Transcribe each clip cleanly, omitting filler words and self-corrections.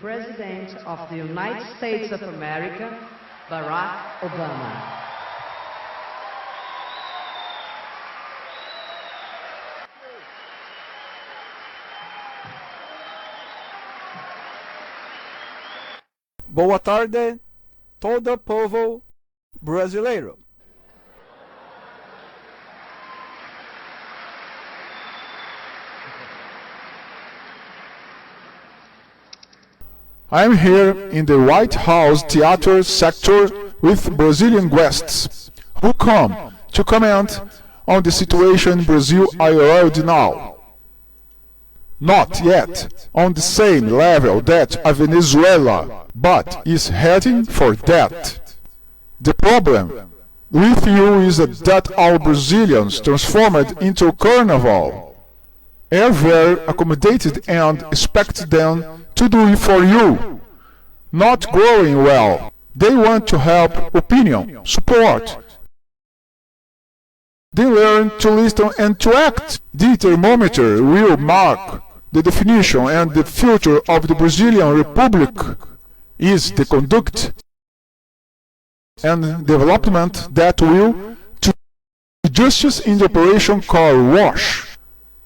President of the United States of America, Barack Obama. Boa tarde, todo povo brasileiro. I'm here in the White House theater sector with Brazilian guests who come to comment on the situation in Brazil already now. Not yet on the same level that a Venezuela, but is heading for that. The problem with you is that our Brazilians transformed into carnival are very accommodated and expect them to do it for you. Not growing well. They want to help, opinion, support. They learn to listen and to act. The thermometer will mark the definition and the future of the Brazilian Republic is the conduct and development that will to justice in the operation car wash.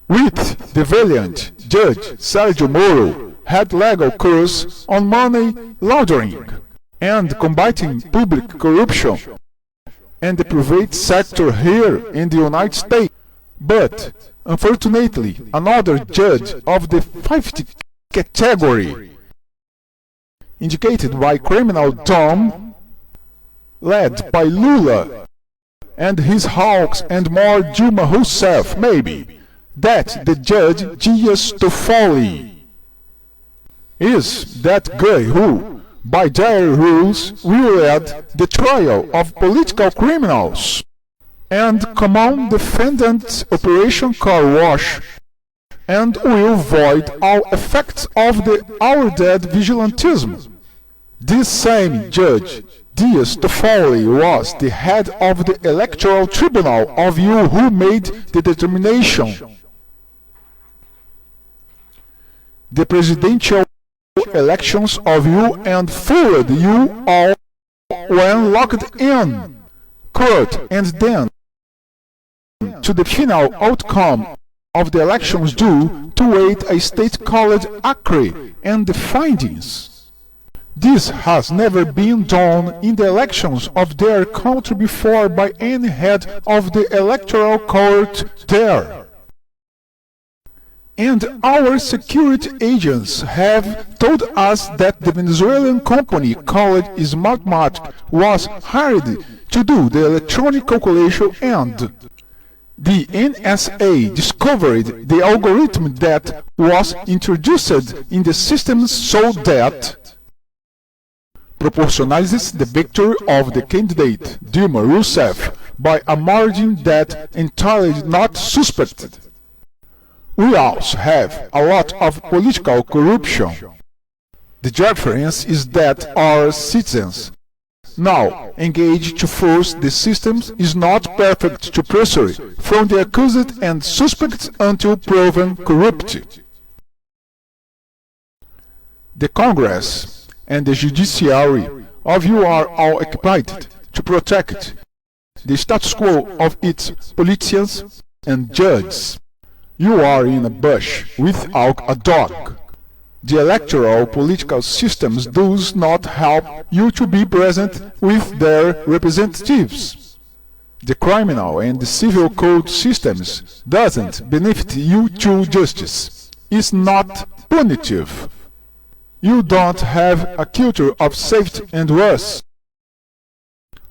With the valiant Judge Sergio Moro had legal course on money laundering and combating public corruption and the private sector here in the United States. But, unfortunately, another judge of the 50th category, indicated by criminal Tom, led by Lula and his hawks and more Dilma herself, maybe, that the judge Dias Toffoli is that guy who, by their rules, will lead the trial of political criminals and common defendant Operation Car Wash and will void all effects of the our dead vigilantism. This same judge, Dias Toffoli, was the head of the Electoral Tribunal of you who made the determination. The presidential elections of you and fooled you all when locked in court and then to the final outcome of the elections due to wait a state called Acre and the findings. This has never been done in the elections of their country before by any head of the electoral court there. And our security agents have told us that the Venezuelan company called Smartmatic was hired to do the electronic calculation and the NSA discovered the algorithm that was introduced in the system so that proportionalizes the victory of the candidate Dilma Rousseff by a margin that entirely not suspected. We also have a lot of political corruption. The difference is that our citizens now engaged to force the systems is not perfect to pressure from the accused and suspects until proven corrupt. The Congress and the judiciary of you are all occupied to protect the status quo of its politicians and judges. You are in a bush without a dog. The electoral political systems does not help you to be present with their representatives. The criminal and the civil code systems doesn't benefit you to justice. It's not punitive. You don't have a culture of safety and worse.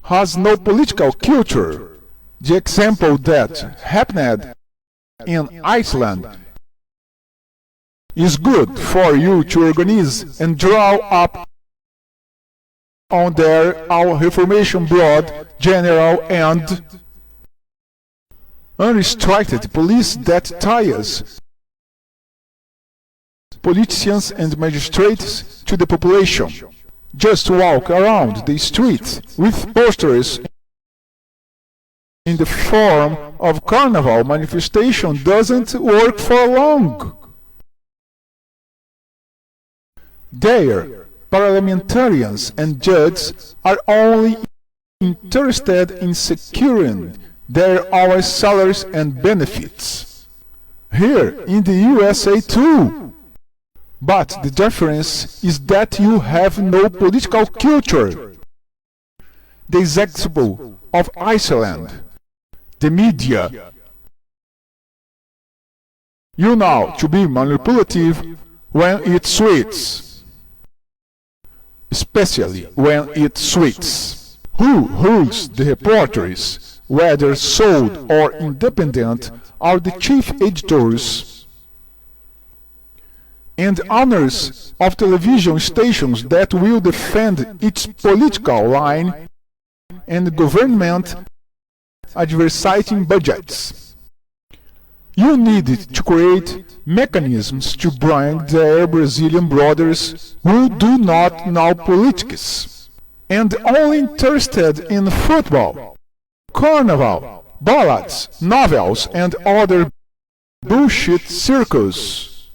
Has no political culture. The example that happened in Iceland is good for you to organize and draw up on their our reformation broad, general and unrestricted police that ties politicians and magistrates to the population. Just walk around the streets with posters in the form of carnival manifestation doesn't work for long. Their parliamentarians and judges are only interested in securing their own salaries and benefits. Here in the USA too. But the difference is that you have no political culture. The example of Iceland, the media. You know to be manipulative when it suits, especially when it suits. Who holds the reporters, whether sold or independent, are the chief editors and owners of television stations that will defend its political line and government advertising budgets. You need to create mechanisms to bring their Brazilian brothers who do not know politics and only interested in football, carnival, ballads, novels and other bullshit circus.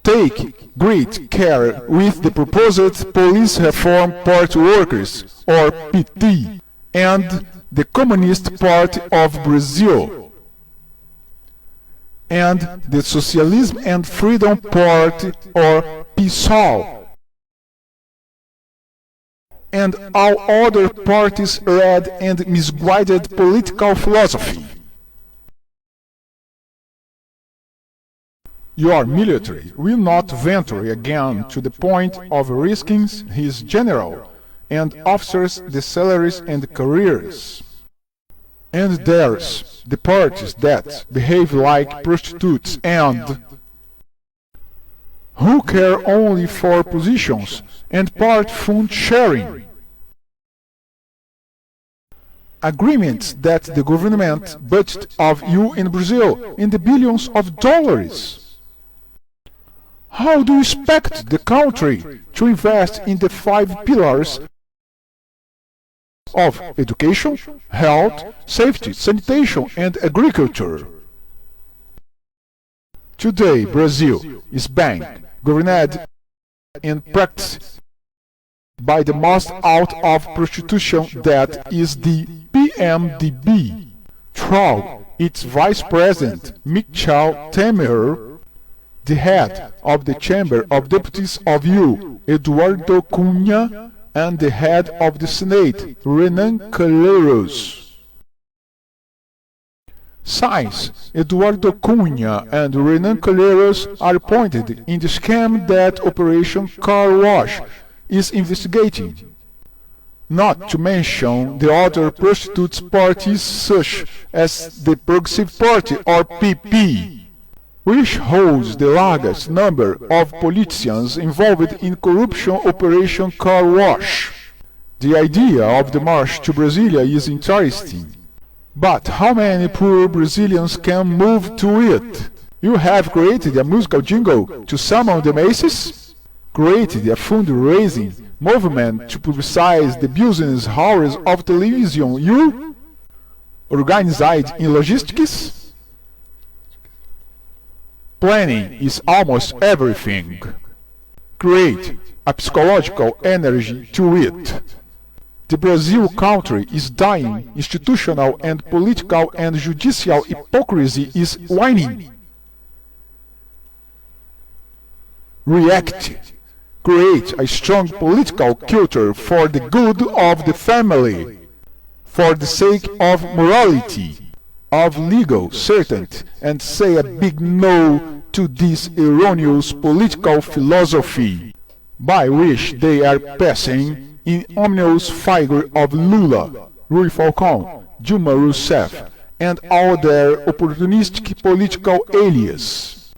Take great care with the proposed Police Reform Party Workers, or PT, and the Communist Party of Brazil, and the Socialism and Freedom Party, or PSOL, and all other parties led and misguided political philosophy. Your military will not venture again to the point of risking his general and officers the salaries and careers. And there's the parties that behave like prostitutes and who care only for positions and part fund sharing. Agreements that the government budget of you in Brazil in the billions of dollars. How do you expect the country to invest in the 5 pillars of education, health, safety, sanitation and agriculture? Today, Brazil is being governed in practice by the most out of prostitution that is the PMDB, through its vice president, Michel Temer, the head of the Chamber of Deputies of U, Eduardo Cunha, and the head of the Senate, Renan Calheiros. Since Eduardo Cunha and Renan Calheiros are appointed in the scam that Operation Car Wash is investigating, not to mention the other prostitutes parties such as the Progressive Party or PP, which holds the largest number of politicians involved in corruption Operation Car Wash. The idea of the march to Brasilia is interesting, but how many poor Brazilians can move to it? You have created a musical jingle to summon the masses? Created a fundraising movement to publicize the business hours of television you? Organized in logistics? Planning is almost everything. Create a psychological energy to it. The Brazil country is dying. Institutional and political and judicial hypocrisy is waning. React. Create a strong political culture for the good of the family, for the sake of morality, of legal certainty, and say a big no to this erroneous political philosophy by which they are passing in ominous figure of Lula, Rui Falcão, Dilma Rousseff, and all their opportunistic political alias.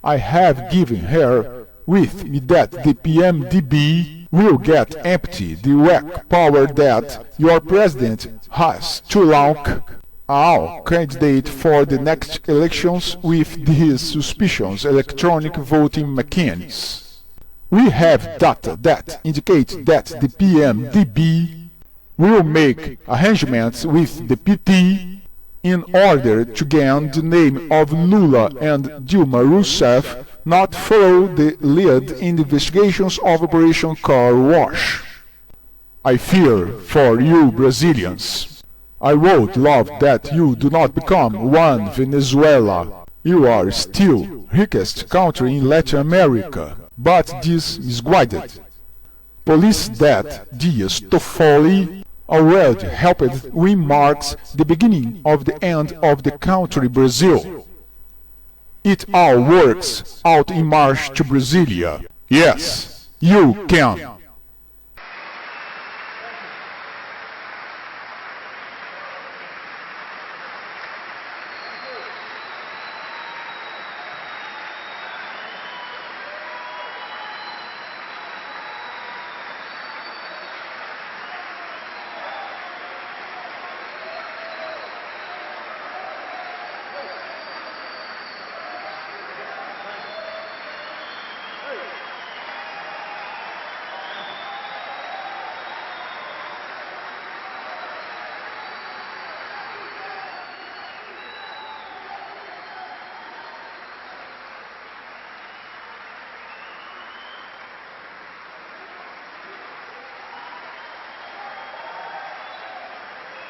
I have given her with me that the PMDB will get empty the weak power that your president has to launch all candidate for the next elections with these suspicious electronic voting machines. We have data that indicate that the PMDB will make arrangements with the PT in order to gain the name of Lula and Dilma Rousseff not follow the lead in the investigations of Operation Car Wash. I fear for you Brazilians. I would love that you do not become one Venezuela. You are still richest country in Latin America, but this misguided. Police that Dias Toffoli already helped win marks the beginning of the end of the country Brazil. It all works out in March to Brasilia. Yes, you can.